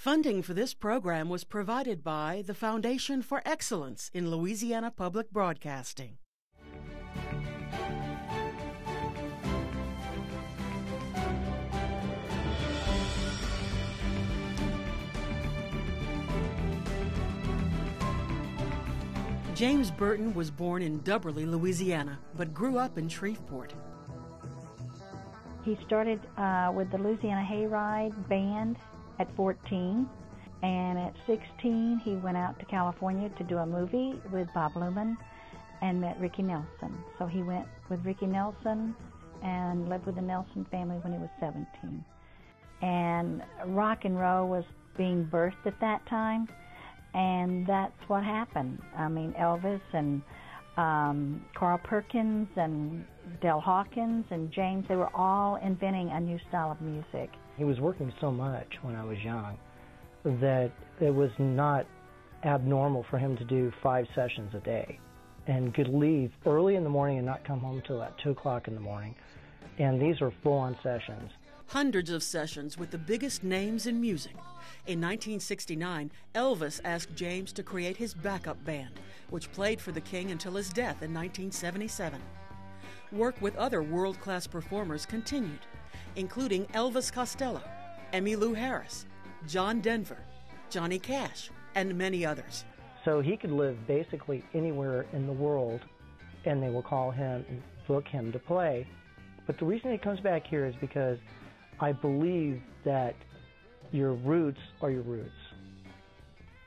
Funding for this program was provided by the Foundation for Excellence in Louisiana Public Broadcasting. James Burton was born in Dubberly, Louisiana, but grew up in Shreveport. He started with the Louisiana Hayride band at 14, and at 16 he went out to California to do a movie with Bob Luman and met Ricky Nelson. So he went with Ricky Nelson and lived with the Nelson family when he was 17. And rock and roll was being birthed at that time, and that's what happened. I mean, Elvis and Carl Perkins and Del Hawkins and James, they were all inventing a new style of music. He was working so much when I was young that it was not abnormal for him to do 5 sessions a day and could leave early in the morning and not come home until about 2 o'clock in the morning. And these are full-on sessions. Hundreds of sessions with the biggest names in music. In 1969, Elvis asked James to create his backup band, which played for the King until his death in 1977. Work with other world-class performers continued, including Elvis Costello, Emmylou Harris, John Denver, Johnny Cash, and many others. So he could live basically anywhere in the world, and they will call him and book him to play. But the reason he comes back here is because I believe that your roots are your roots.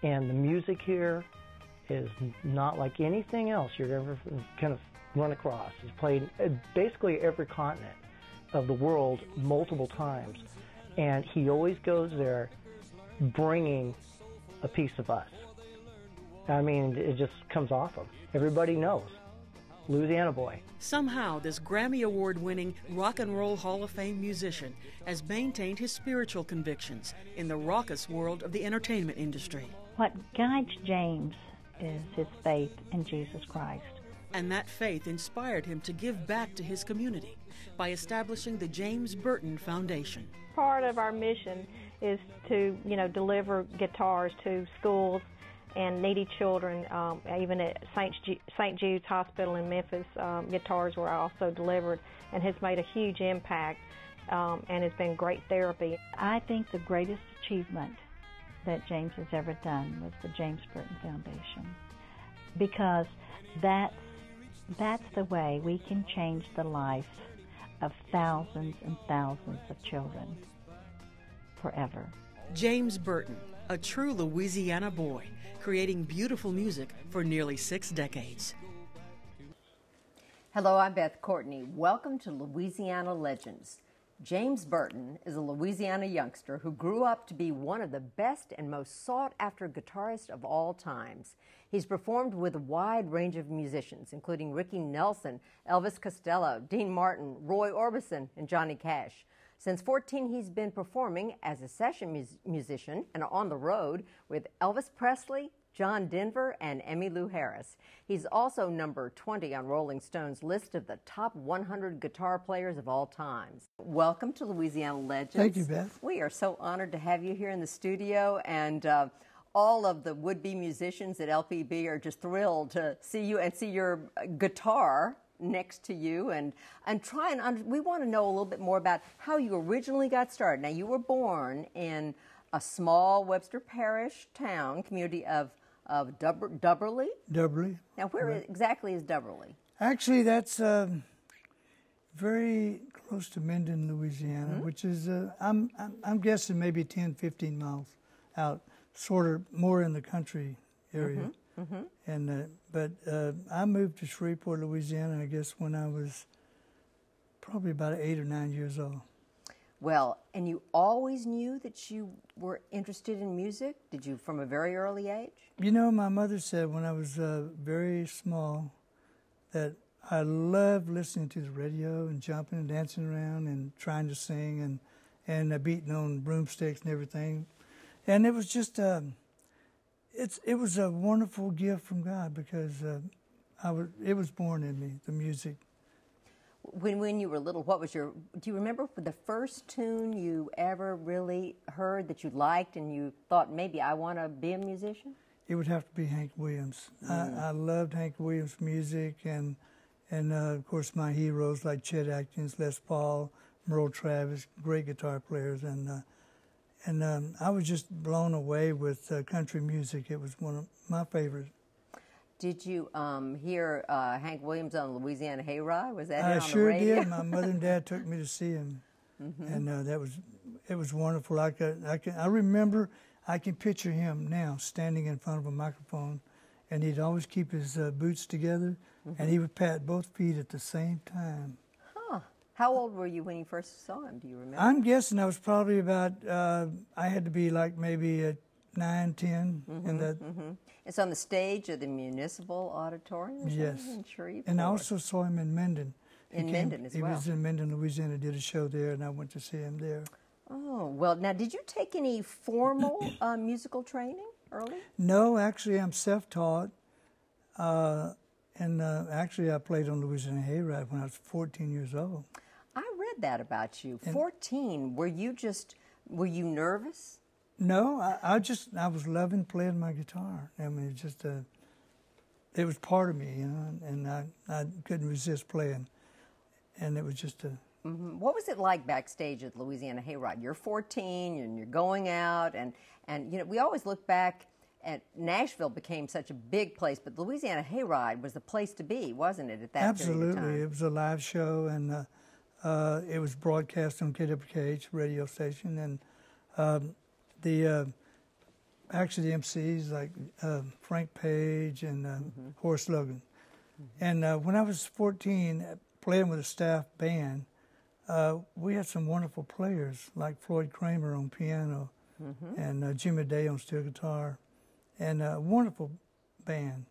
And the music here is not like anything else you're ever kind of run across. He's played basically every continent of the world multiple times. And he always goes there bringing a piece of us. I mean, it just comes off him. Everybody knows. Louisiana boy. Somehow, this Grammy Award-winning Rock and Roll Hall of Fame musician has maintained his spiritual convictions in the raucous world of the entertainment industry. What guides James is his faith in Jesus Christ. And that faith inspired him to give back to his community by establishing the James Burton Foundation. Part of our mission is to, deliver guitars to schools and needy children. Even at St. Jude's Hospital in Memphis, guitars were also delivered and has made a huge impact and has been great therapy. I think the greatest achievement that James has ever done was the James Burton Foundation, because that's the way we can change the life of thousands and thousands of children forever. James Burton, a true Louisiana boy, creating beautiful music for nearly 6 decades. Hello, I'm Beth Courtney. Welcome to Louisiana Legends. James Burton is a Louisiana youngster who grew up to be one of the best and most sought-after guitarists of all times. He's performed with a wide range of musicians, including Ricky Nelson, Elvis Costello, Dean Martin, Roy Orbison, and Johnny Cash. Since 14, he's been performing as a session musician and on the road with Elvis Presley, John Denver, and Emmylou Harris. He's also number 20 on Rolling Stone's list of the top 100 guitar players of all times. Welcome to Louisiana Legends. Thank you, Beth. We are so honored to have you here in the studio, and all of the would-be musicians at LPB are just thrilled to see you and see your guitar next to you, and we want to know a little bit more about how you originally got started. Now, you were born in a small Webster Parish town community of Dubberly. Dubberly. Now, where exactly is Dubberly? Actually, that's very close to Minden, Louisiana, which is I'm guessing maybe 10, 15 miles out, sort of more in the country area. And but I moved to Shreveport, Louisiana, I guess when I was probably about 8 or 9 years old. Well, and you always knew that you were interested in music? Did you from a very early age? You know, my mother said when I was very small that I loved listening to the radio and jumping and dancing around and trying to sing and beating on broomsticks and everything. And it was just it was a wonderful gift from God because it was born in me, the music. When you were little, do you remember the first tune you ever really heard that you liked and you thought, maybe I want to be a musician? It would have to be Hank Williams. I loved Hank Williams' music, and of course my heroes like Chet Atkins, Les Paul, Merle Travis, great guitar players, and I was just blown away with country music. It was one of my favorites. Did you hear Hank Williams on Louisiana Hayride? Was that on sure the radio? did. My mother and dad took me to see him, and it was wonderful. I remember. I can picture him now standing in front of a microphone, and he'd always keep his boots together, and he would pat both feet at the same time. Huh. How old were you when you first saw him? Do you remember? I'm guessing I was probably about, I had to be like maybe 9, 10. It's on the stage of the Municipal Auditorium? Yes. In Shreveport. And I also saw him in Mendon. Mendon as well. He was in Mendon, Louisiana, did a show there, and I went to see him there. Oh, well, now, did you take any formal musical training early? No, actually, I'm self-taught. Actually, I played on Louisiana Hayride when I was 14 years old. I read that about you. 14. Were you nervous? No, I was loving playing my guitar. I mean, it was part of me, you know, and I couldn't resist playing. And it was just a... What was it like backstage at Louisiana Hayride? You're 14 and you're going out, and you know, we always look back at Nashville became such a big place, but Louisiana Hayride was the place to be, wasn't it, at that period of time? Absolutely. It was a live show, and it was broadcast on KWKH radio station, and actually the MCs like Frank Page and Horace Logan. And when I was 14, playing with a staff band, we had some wonderful players like Floyd Kramer on piano and Jimmy Day on steel guitar, and a wonderful band.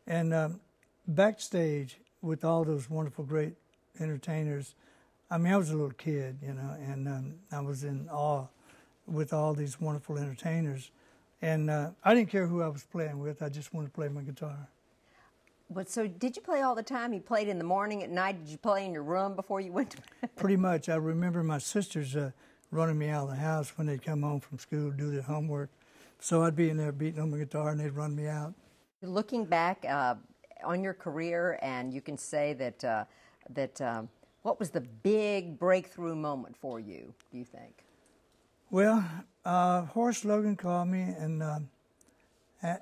And backstage with all those wonderful, great entertainers, I mean, I was a little kid, you know, and I was in awe with all these wonderful entertainers. And I didn't care who I was playing with, I just wanted to play my guitar. But so did you play all the time? You played in the morning, at night? Did you play in your room before you went to bed? Pretty much. I remember my sisters running me out of the house when they'd come home from school to do their homework. So I'd be in there beating on my guitar and they'd run me out. Looking back on your career, and you can say that, what was the big breakthrough moment for you, do you think? Well, Horace Logan called me, and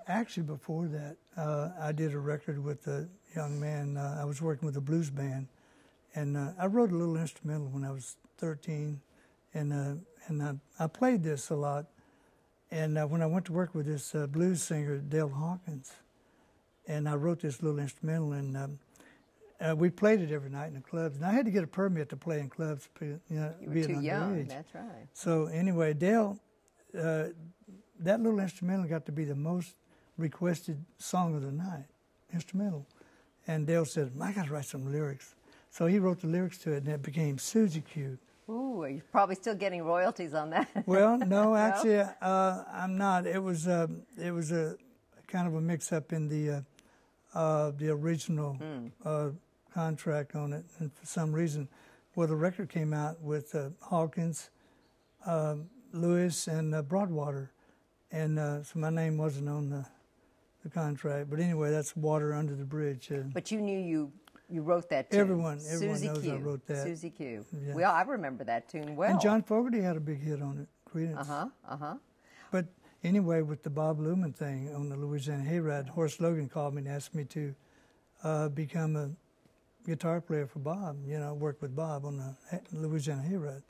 actually before that, I did a record with a young man. I was working with a blues band, and I wrote a little instrumental when I was 13, and I played this a lot. And when I went to work with this blues singer, Dale Hawkins, and I wrote this little instrumental, and we played it every night in the clubs. And I had to get a permit to play in clubs, you know, you were being too young, underage. that's right. So anyway, Dale, that little instrumental got to be the most requested song of the night, instrumental. And Dale said, I got to write some lyrics. So he wrote the lyrics to it, and it became Susie Q. Ooh, you're probably still getting royalties on that. Well, no, actually, I'm not. It was a kind of a mix-up in the original contract on it, and for some reason, well, the record came out with Hawkins, Lewis, and Broadwater, and so my name wasn't on the contract. But anyway, that's water under the bridge. But you knew you wrote that tune. Everyone Susie knows Q. I wrote that. Susie Q. Yeah. Well, I remember that tune well. And John Fogerty had a big hit on it, Credence. But anyway, with the Bob Luman thing on the Louisiana Hayride, Horace Logan called me and asked me to become a guitar player for Bob, you know, work with Bob on the Louisiana Hayride,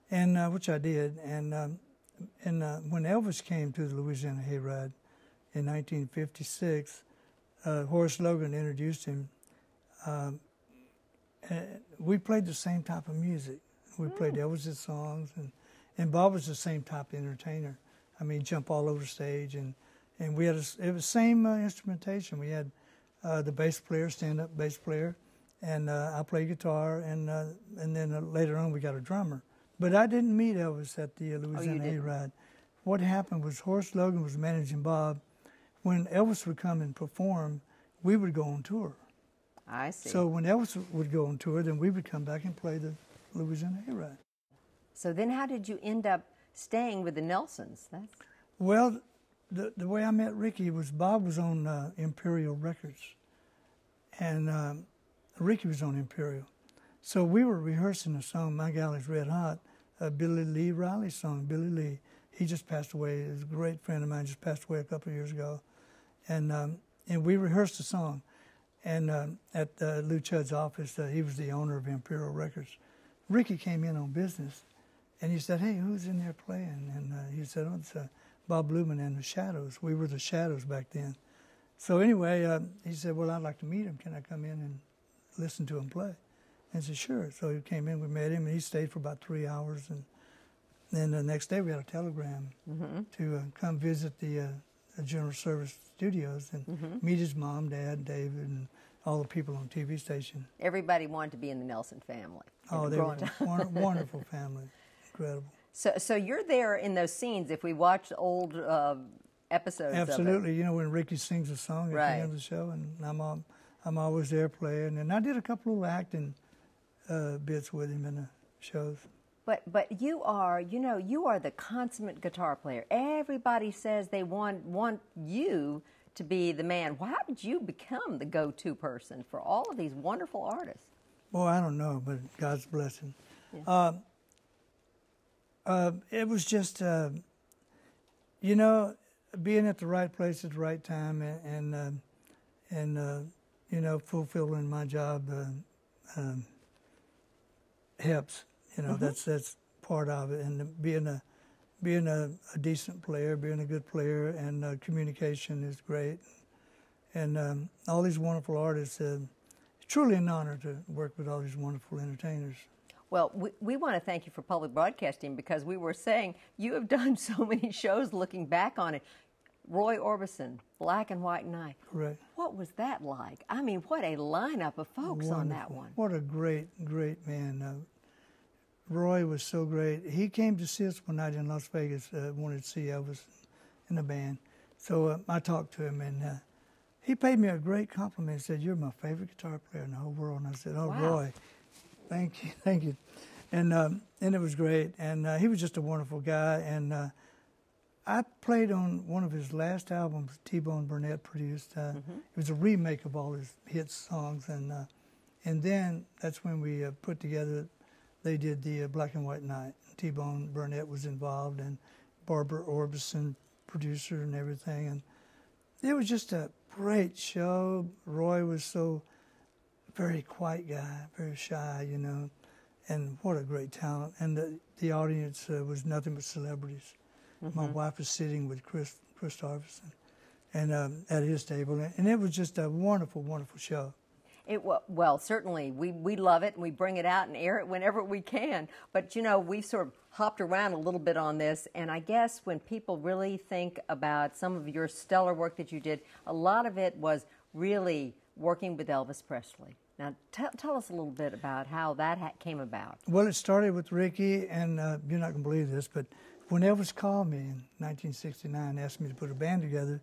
and which I did. And when Elvis came to the Louisiana Hayride in 1956, Horace Logan introduced him. We played the same type of music. We played Elvis's songs, and Bob was the same type of entertainer. I mean, jump all over the stage, and we had it was same instrumentation. We had the bass player, stand-up bass player, and I played guitar, and then later on we got a drummer. But I didn't meet Elvis at the Louisiana Hayride. What happened was Horace Logan was managing Bob. When Elvis would come and perform, we would go on tour. I see. So when Elvis would go on tour, then we would come back and play the Louisiana Hayride. So then how did you end up staying with the Nelsons? Well, the way I met Ricky was Bob was on Imperial Records, and Ricky was on Imperial. So we were rehearsing a song, My Gal Is Red Hot, a Billy Lee Riley song. Billy Lee, he just passed away. He was a great friend of mine, just passed away a couple of years ago. And we rehearsed the song. And at Lou Chudd's office, he was the owner of Imperial Records. Ricky came in on business, and he said, "Hey, who's in there playing?" And he said, "Oh, it's Bob Luman and the Shadows." We were the Shadows back then. So anyway, he said, "Well, I'd like to meet him. Can I come in and listen to him play?" And I said, "Sure." So he came in, we met him, and he stayed for about 3 hours. And then the next day we had a telegram to come visit the General Service Studios and meet his mom, dad, David, and all the people on TV station. Everybody wanted to be in the Nelson family. Oh, they were a wonderful family. Incredible. So you're there in those scenes if we watch old episodes Absolutely. of it. You know, when Ricky sings a song at the end of the show, and I'm always there playing. And I did a couple of acting bits with him in the shows. But you are the consummate guitar player. Everybody says they want you to be the man. Well, how did you become the go-to person for all of these wonderful artists? Well, I don't know, but God's blessing. Yeah. It was just, you know, being at the right place at the right time and you know, fulfilling my job helps. You know, that's part of it. And being a decent player, being a good player, and communication is great. And all these wonderful artists. It's truly an honor to work with all these wonderful entertainers. Well, we want to thank you for public broadcasting, because we were saying you have done so many shows looking back on it. Roy Orbison, Black and White Night. Correct. What was that like? I mean, what a lineup of folks Wonderful. On that one. What a great, great man. Roy was so great. He came to see us one night in Las Vegas, wanted to see Elvis in the band. So I talked to him, and he paid me a great compliment. He said, "You're my favorite guitar player in the whole world." And I said, "Oh, wow. Roy, thank you." And it was great. And he was just a wonderful guy. And I played on one of his last albums, T-Bone Burnett produced. It was a remake of all his hit songs. And then that's when we put together, they did the Black and White Night. T-Bone Burnett was involved, and Barbara Orbison, producer and everything. And it was just a great show. Roy was so very quiet guy, very shy, you know, and what a great talent. And the audience was nothing but celebrities. My wife was sitting with Chris Orbison, and at his table, and it was just a wonderful, wonderful show. Well, certainly we love it, and we bring it out and air it whenever we can. But you know, we've sort of hopped around a little bit on this, and I guess when people really think about some of your stellar work that you did, a lot of it was really working with Elvis Presley. Now, tell us a little bit about how that came about. Well, it started with Ricky, and you're not going to believe this, but when Elvis called me in 1969, asked me to put a band together,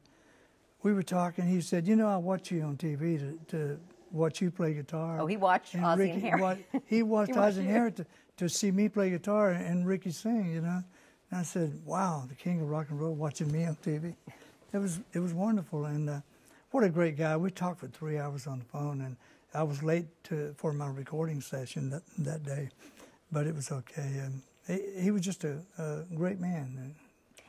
we were talking. He said, "You know, I watch you on TV to watch you play guitar." Oh, he watched Ozzie and Harriet. He watched Ozzie and Harriet to see me play guitar and Ricky sing, you know. And I said, "Wow, the king of rock and roll watching me on TV." It was wonderful, and what a great guy. We talked for 3 hours on the phone, and I was late for my recording session that day, but it was okay. He was just a great man.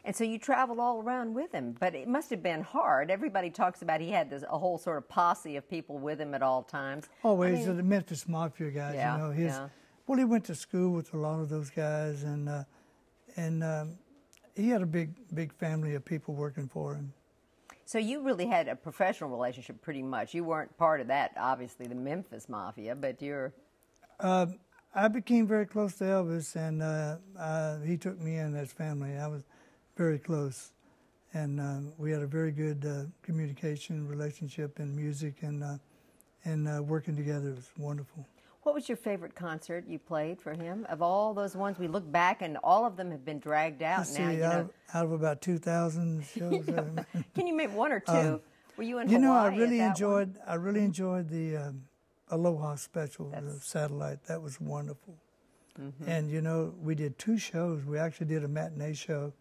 And so you traveled all around with him, but it must have been hard. Everybody talks about he had a whole sort of posse of people with him at all times. Always, the Memphis Mafia guys, yeah, you know. Well, he went to school with a lot of those guys, and he had a big family of people working for him. So you really had a professional relationship pretty much. You weren't part of that, obviously, the Memphis Mafia, but you're... I became very close to Elvis, and he took me in as family. I was very close, and we had a very good communication relationship in music, and working together. It was wonderful. What was your favorite concert you played for him? Of all those ones, we look back, and all of them have been dragged out now. See, out of about 2,000 shows. Can you make one or two? Were you in Hawaii? You know, I at really that enjoyed. one? I really enjoyed the Aloha special, the satellite. That was wonderful. And, you know, we did 2 shows. We actually did a matinee show,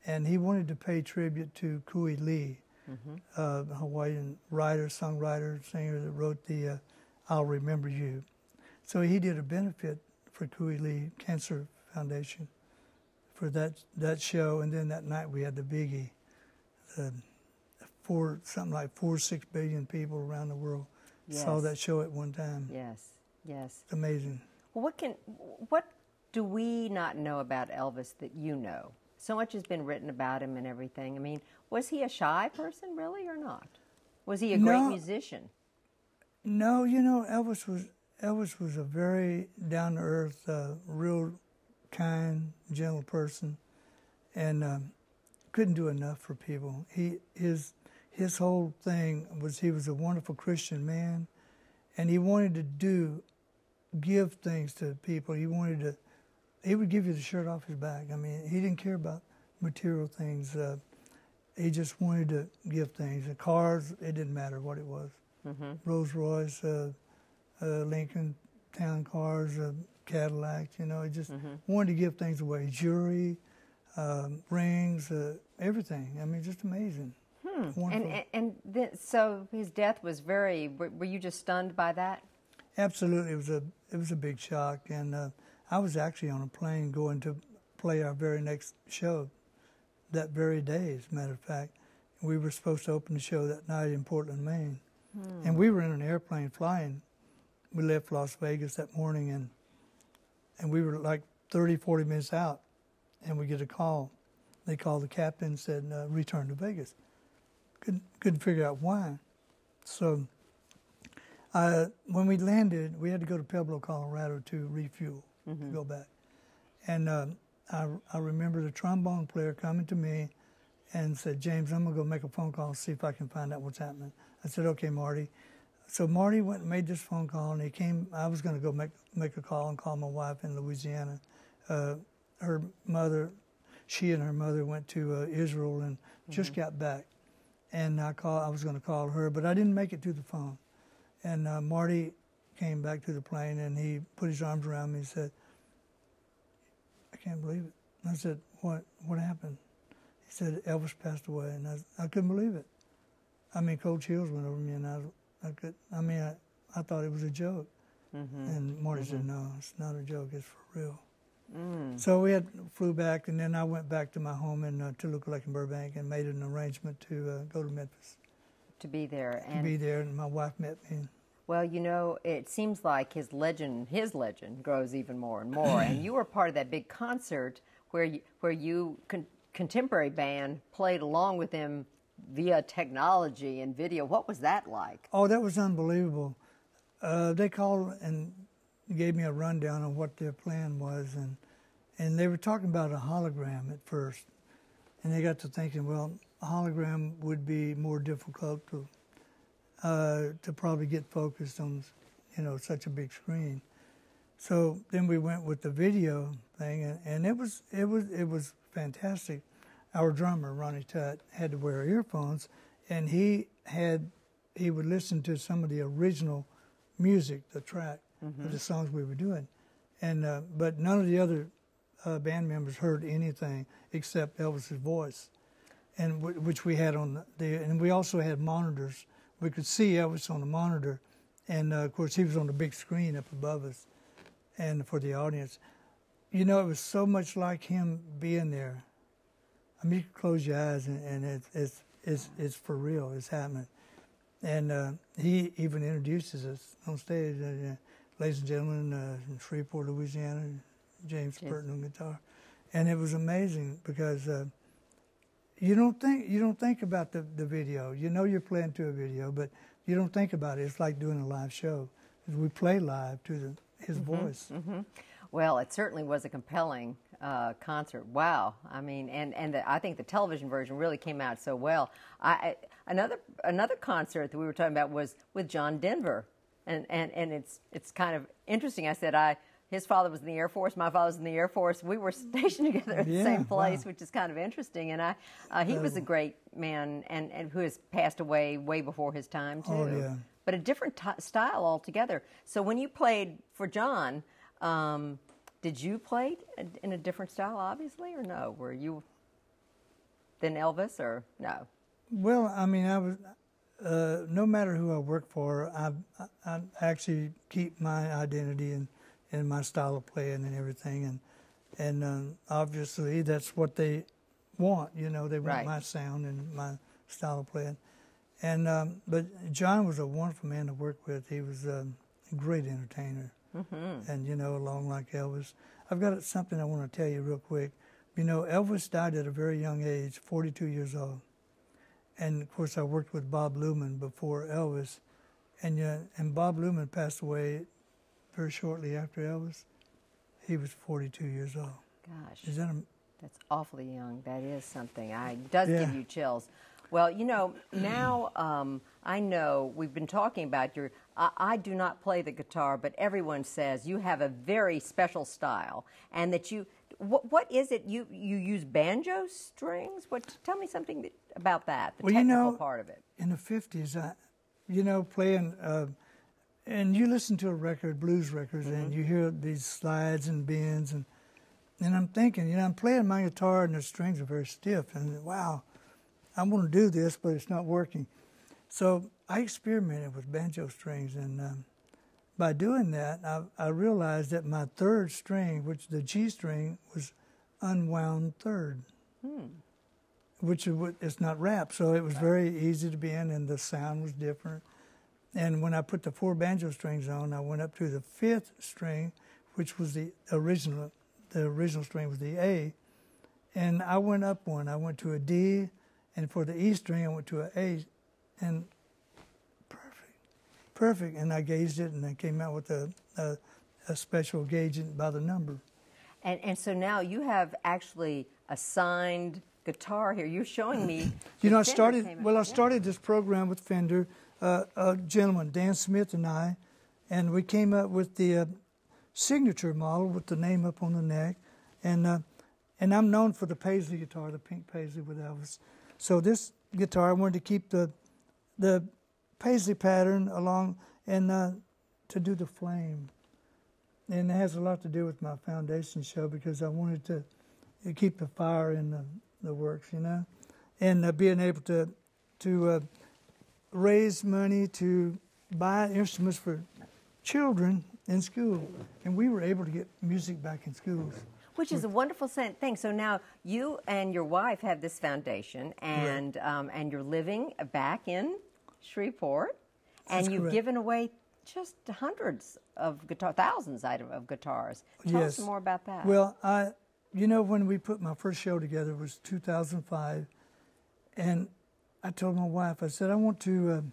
and he wanted to pay tribute to Kui Lee, a Hawaiian writer, songwriter, singer that wrote the I'll Remember You. So he did a benefit for Kui Lee Cancer Foundation for that show, and then that night we had the biggie. Something like 4 or 6 billion people around the world saw that show at one time. Yes, yes. It's amazing. Well, what do we not know about Elvis that you know? So much has been written about him and everything. I mean, was he a shy person, really, or not? Was he a great musician? No, you know, Elvis was a very down-to-earth, real kind, gentle person, and couldn't do enough for people. His whole thing was he was a wonderful Christian man, and he wanted to give things to people. He would give you the shirt off his back. I mean, he didn't care about material things. He just wanted to give things. The cars, it didn't matter what it was. Rolls Royce, Lincoln Town cars, Cadillac, you know, he just wanted to give things away. Jewelry, rings, everything. I mean, just amazing. So his death was were you just stunned by that? Absolutely. It was a big shock, and I was actually on a plane going to play our very next show that very day, as a matter of fact. We were supposed to open the show that night in Portland, Maine. And we were in an airplane flying. We left Las Vegas that morning, and we were like 30, 40 minutes out, and we get a call. They called the captain and said, return to Vegas. Couldn't figure out why. So when we landed, we had to go to Pueblo, Colorado to refuel, to go back. And I remember the trombone player coming to me and said, James, I'm going to go make a phone call and see if I can find out what's happening. I said, okay, Marty. So Marty went and made this phone call, and he came. I was going to go make a call and call my wife in Louisiana. Her mother, she and her mother went to Israel and just got back. And I was going to call her, but I didn't make it to the phone. And Marty came back to the plane, and he put his arms around me and said, I can't believe it. And I said, what happened? He said, Elvis passed away, and I couldn't believe it. I mean, cold chills went over me, and I thought it was a joke. And Marty said, no, it's not a joke, it's for real. So we flew back, and then I went back to my home in Toluca Lake and Burbank and made an arrangement to go to Memphis. To be there. And my wife met me. Well, you know, it seems like his legend grows even more and more. And you were part of that big concert where you contemporary band played along with him via technology and video. What was that like? Oh, that was unbelievable. They called and gave me a rundown on what their plan was, and they were talking about a hologram at first. And they got to thinking, well, a hologram would be more difficult to probably get focused on, you know, such a big screen. So then we went with the video thing, and it was fantastic. Our drummer, Ronnie Tutt, had to wear earphones, and he would listen to some of the original music, the track of the songs we were doing, and but none of the other band members heard anything except Elvis's voice, and which we had on and we also had monitors. We could see Elvis on the monitor, and of course he was on the big screen up above us, and for the audience, you know, it was so much like him being there. I mean, you can close your eyes, and it's for real. It's happening. And he even introduces us on stage. Ladies and gentlemen, in Shreveport, Louisiana, James Burton on guitar. And it was amazing because you don't think about the video. You know you're playing to a video, but you don't think about it. It's like doing a live show. We play live to his voice. Well, it certainly was a compelling concert. Wow. I mean, and I think the television version really came out so well. Another concert that we were talking about was with John Denver, and it's kind of interesting. I said his father was in the Air Force, my father was in the Air Force. We were stationed together at the same place, which is kind of interesting. And he was a great man, and who has passed away way before his time too. Oh yeah. but a different style altogether. So when you played for John, did you play in a different style, obviously, or no? Were you than Elvis, or no? Well, I mean, I was. No matter who I work for, I actually keep my identity and my style of playing and everything, and obviously that's what they want. You know, they want my sound and my style of playing. And but John was a wonderful man to work with. He was a great entertainer, and you know, along like Elvis. I've got something I want to tell you real quick. You know, Elvis died at a very young age, 42 years old. And of course, I worked with Bob Luman before Elvis, and Bob Luman passed away very shortly after Elvis. He was 42 years old. Gosh, that's awfully young. That is something. It does give you chills. Well, you know, now I know we've been talking about your. I do not play the guitar, but everyone says you have a very special style, and that you. What is it? You use banjo strings? Tell me something about that, the technical part of it. In the 50s, playing, and you listen to a record, blues records, and you hear these slides and bends, and I'm thinking, I'm playing my guitar and the strings are very stiff, and wow, I want to do this, but it's not working. So I experimented with banjo strings, and by doing that, I realized that my third string, which the G string, was unwound third, which is not wrapped. So it was very easy to be in, and the sound was different. And when I put the 4 banjo strings on, I went up to the 5th string, which was the original. The original string was the A, and I went up one. I went to a D, and for the E string, I went to an A, and perfect, and I gauged it, and I came out with a special gauging by the number. And so now you have actually a signed guitar here. You're showing me. I started this program with Fender, a gentleman, Dan Smith, and we came up with the signature model with the name up on the neck, and I'm known for the Paisley guitar, the pink Paisley with Elvis. So this guitar, I wanted to keep the Paisley pattern along and to do the flame. And it has a lot to do with my foundation show because I wanted to keep the fire in the works, and being able to raise money to buy instruments for children in school. And we were able to get music back in schools. Which is a wonderful thing. So now you and your wife have this foundation, and you're living back in Shreveport, and you've given away just hundreds of thousands of guitars. Tell us more about that. Well, when we put my first show together, it was 2005, and I told my wife, I said, I want to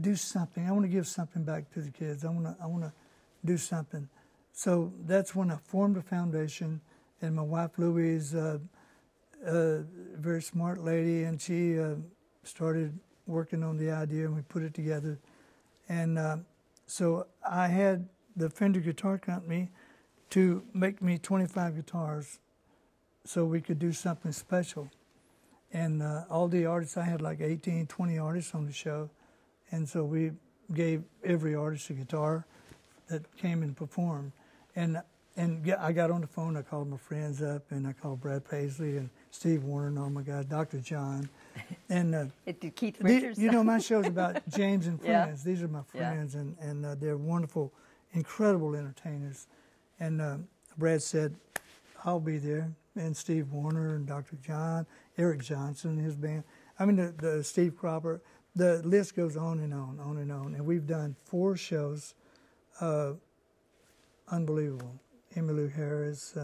do something. I want to give something back to the kids. I want to do something. So that's when I formed a foundation, and my wife Louise, a very smart lady, and she started working on the idea, and we put it together. And so I had the Fender Guitar Company to make me 25 guitars so we could do something special. And all the artists, I had like 18, 20 artists on the show, and so we gave every artist a guitar that came and performed. And I got on the phone, I called my friends up, and I called Brad Paisley and Steve Warner and all my guys, Dr. John. And Keith Richards. My show's about James and friends. These are my friends, and they're wonderful, incredible entertainers. And Brad said, I'll be there, and Steve Warner and Dr. John, Eric Johnson and his band. I mean, the Steve Cropper. The list goes on and on, on and on. And we've done 4 shows. Unbelievable. Emmylou Harris,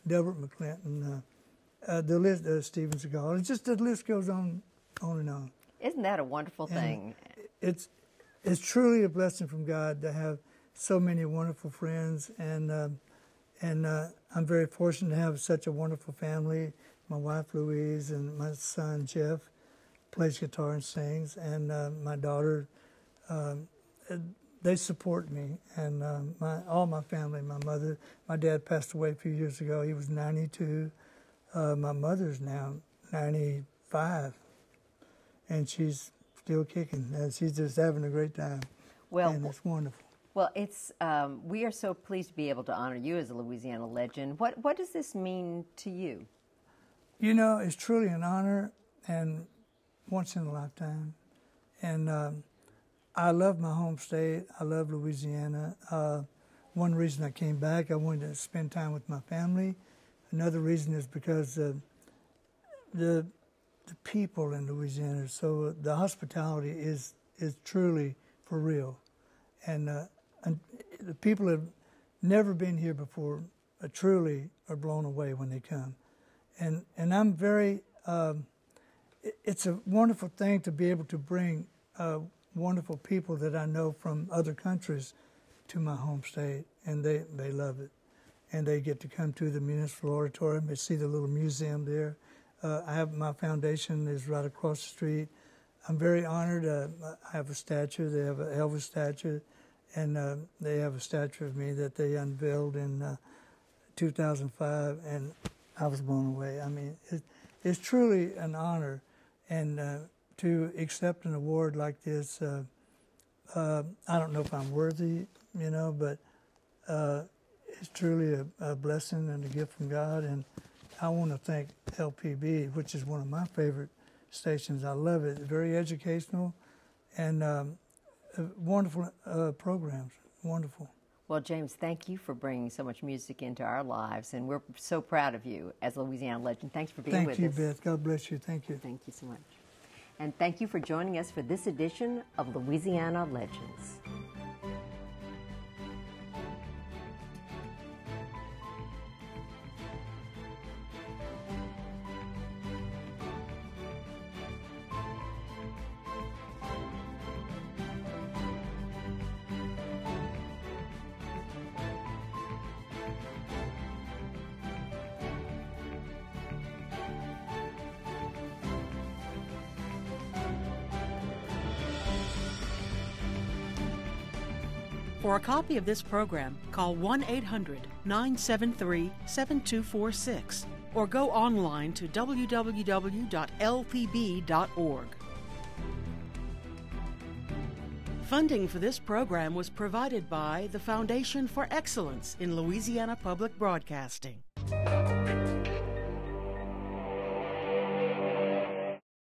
Delbert McClinton, the list, Steven Seagal. It's just the list goes on and on. Isn't that a wonderful thing? It's truly a blessing from God to have so many wonderful friends, and I'm very fortunate to have such a wonderful family. My wife Louise and my son Jeff plays guitar and sings, and my daughter. They support me, and all my family. My mother, my dad passed away a few years ago. He was 92. My mother's now 95, and she's still kicking. She's just having a great time. Well, and it's wonderful. Well, it's we are so pleased to be able to honor you as a Louisiana legend. What does this mean to you? You know, it's truly an honor and once in a lifetime. And I love my home state. I love Louisiana. One reason I came back, I wanted to spend time with my family. Another reason is because the people in Louisiana, so the hospitality is truly for real. And the people have never been here before truly are blown away when they come. And I'm very, it's a wonderful thing to be able to bring wonderful people that I know from other countries to my home state, and they love it. And they get to come to the Municipal Auditorium. They see the little museum there. I have my foundation is right across the street. I'm very honored. I have a statue. They have an Elvis statue, and they have a statue of me that they unveiled in 2005, and I was blown away. I mean, it's truly an honor, and to accept an award like this, I don't know if I'm worthy, you know, but it's truly a blessing and a gift from God, and I want to thank LPB, which is one of my favorite stations. I love it. Very educational and wonderful programs. Wonderful. Well, James, thank you for bringing so much music into our lives, and we're so proud of you as a Louisiana legend. Thanks for being with us. Thank you, Beth. God bless you. Thank you. Thank you so much. And thank you for joining us for this edition of Louisiana Legends. For a copy of this program, call 1-800-973-7246 or go online to www.lpb.org. Funding for this program was provided by the Foundation for Excellence in Louisiana Public Broadcasting.